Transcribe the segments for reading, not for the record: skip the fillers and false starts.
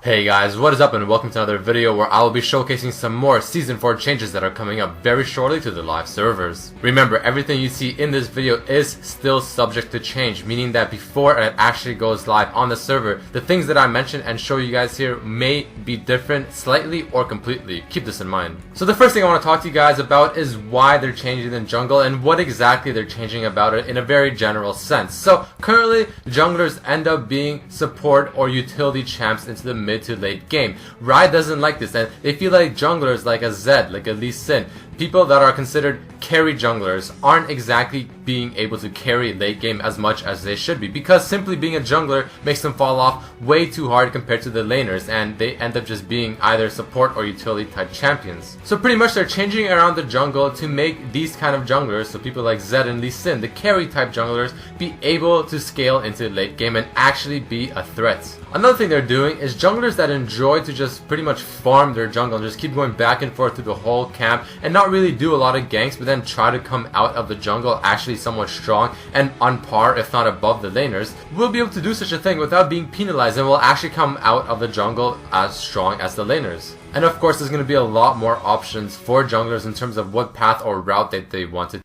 Hey guys, what is up and welcome to another video where I will be showcasing some more Season 4 changes that are coming up very shortly to the live servers. Remember, everything you see in this video is still subject to change, meaning that before it actually goes live on the server, the things that I mentioned and show you guys here may be different slightly or completely. Keep this in mind. So the first thing I want to talk to you guys about is why they're changing the jungle and what exactly they're changing about it in a very general sense. So currently, junglers end up being support or utility champs into the mid to late game. Riot doesn't like this, and they feel like junglers like a Zed, like a Lee Sin, people that are considered carry junglers aren't exactly being able to carry late game as much as they should be, because simply being a jungler makes them fall off way too hard compared to the laners, and they end up just being either support or utility type champions. So pretty much they're changing around the jungle to make these kind of junglers, so people like Zed and Lee Sin, the carry type junglers, be able to scale into late game and actually be a threat. Another thing they're doing is junglers that enjoy to just pretty much farm their jungle and just keep going back and forth through the whole camp and not really do a lot of ganks, but then try to come out of the jungle actually somewhat strong and on par if not above the laners, will be able to do such a thing without being penalized and will actually come out of the jungle as strong as the laners. And of course there's going to be a lot more options for junglers in terms of what path or route that they want to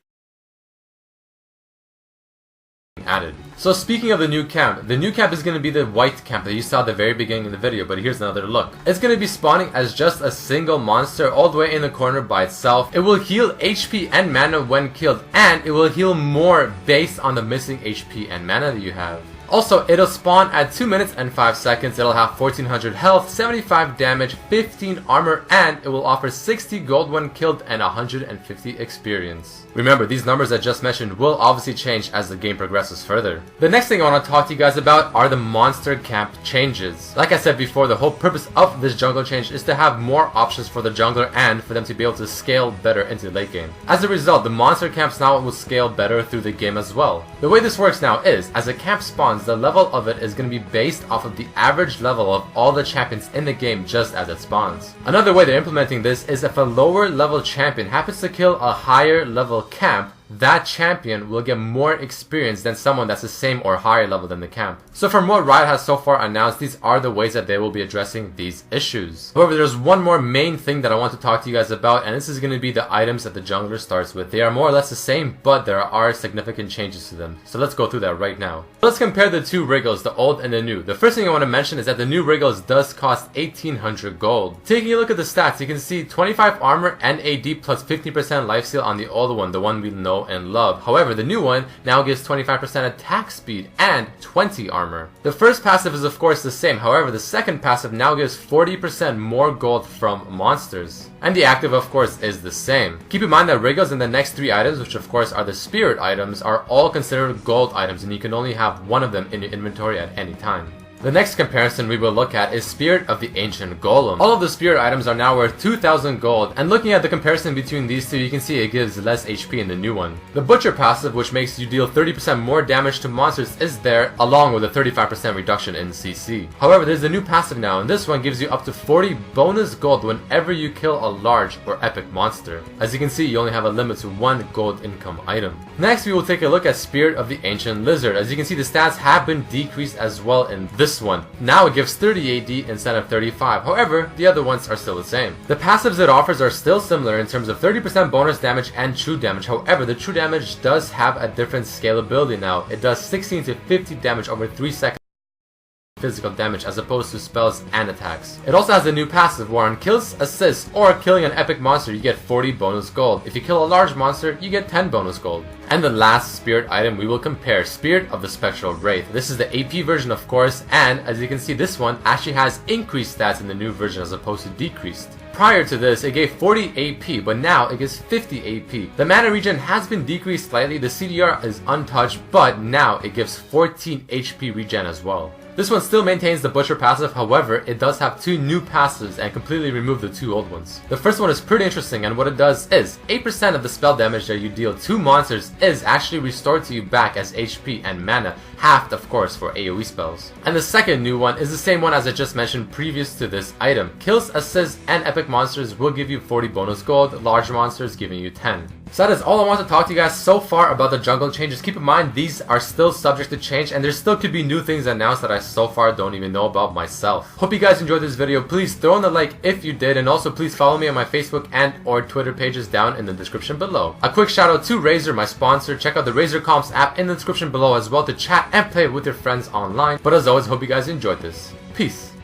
added. So speaking of the new camp is going to be the white camp that you saw at the very beginning of the video, but here's another look. It's going to be spawning as just a single monster all the way in the corner by itself. It will heal HP and mana when killed, and it will heal more based on the missing HP and mana that you have. Also, it'll spawn at 2 minutes and 5 seconds, it'll have 1400 health, 75 damage, 15 armor, and it will offer 60 gold when killed and 150 experience. Remember, these numbers I just mentioned will obviously change as the game progresses further. The next thing I want to talk to you guys about are the monster camp changes. Like I said before, the whole purpose of this jungle change is to have more options for the jungler and for them to be able to scale better into the late game. As a result, the monster camps now will scale better through the game as well. The way this works now is, as a camp spawns, the level of it is going to be based off of the average level of all the champions in the game just as it spawns. Another way they're implementing this is if a lower level champion happens to kill a higher level camp, that champion will get more experience than someone that's the same or higher level than the camp. So from what Riot has so far announced, these are the ways that they will be addressing these issues. However, there's one more main thing that I want to talk to you guys about, and this is going to be the items that the jungler starts with. They are more or less the same, but there are significant changes to them. So let's go through that right now. Let's compare the two Wriggles, the old and the new. The first thing I want to mention is that the new Wriggles does cost 1800 gold. Taking a look at the stats, you can see 25 armor and AD plus 15% lifesteal on the old one, the one we know and love. However, the new one now gives 25% attack speed and 20 armor. The first passive is of course the same, however the second passive now gives 40% more gold from monsters. And the active of course is the same. Keep in mind that Wriggles and the next three items, which of course are the spirit items, are all considered gold items and you can only have one of them in your inventory at any time. The next comparison we will look at is Spirit of the Ancient Golem. All of the spirit items are now worth 2000 gold, and looking at the comparison between these two, you can see it gives less HP in the new one. The Butcher passive, which makes you deal 30% more damage to monsters, is there, along with a 35% reduction in CC. However, there's a new passive now, and this one gives you up to 40 bonus gold whenever you kill a large or epic monster. As you can see, you only have a limit to 1 gold income item. Next, we will take a look at Spirit of the Ancient Lizard. As you can see, the stats have been decreased as well in this one. Now it gives 30 AD instead of 35. However, the other ones are still the same. The passives it offers are still similar in terms of 30% bonus damage and true damage. However, the true damage does have a different scalability now. It does 16 to 50 damage over 3 seconds physical damage as opposed to spells and attacks. It also has a new passive where on kills, assists, or killing an epic monster you get 40 bonus gold. If you kill a large monster, you get 10 bonus gold. And the last spirit item we will compare, Spirit of the Spectral Wraith. This is the AP version of course, and as you can see this one actually has increased stats in the new version as opposed to decreased. Prior to this, it gave 40 AP, but now it gives 50 AP. The mana regen has been decreased slightly, the CDR is untouched, but now it gives 14 HP regen as well. This one still maintains the Butcher passive, however, it does have two new passives and completely remove the two old ones. The first one is pretty interesting, and what it does is 8% of the spell damage that you deal to monsters is actually restored to you back as HP and mana, halved of course for AoE spells. And the second new one is the same one as I just mentioned previous to this item. Kills, assists, and epic monsters will give you 40 bonus gold, large monsters giving you 10. So that is all I want to talk to you guys so far about the jungle changes. Keep in mind, these are still subject to change, and there still could be new things announced that I so far don't even know about myself. Hope you guys enjoyed this video. Please throw in a like if you did, and also please follow me on my Facebook and or Twitter pages down in the description below. A quick shout out to Razer, my sponsor. Check out the Razer Comps app in the description below as well to chat and play with your friends online. But as always, hope you guys enjoyed this. Peace.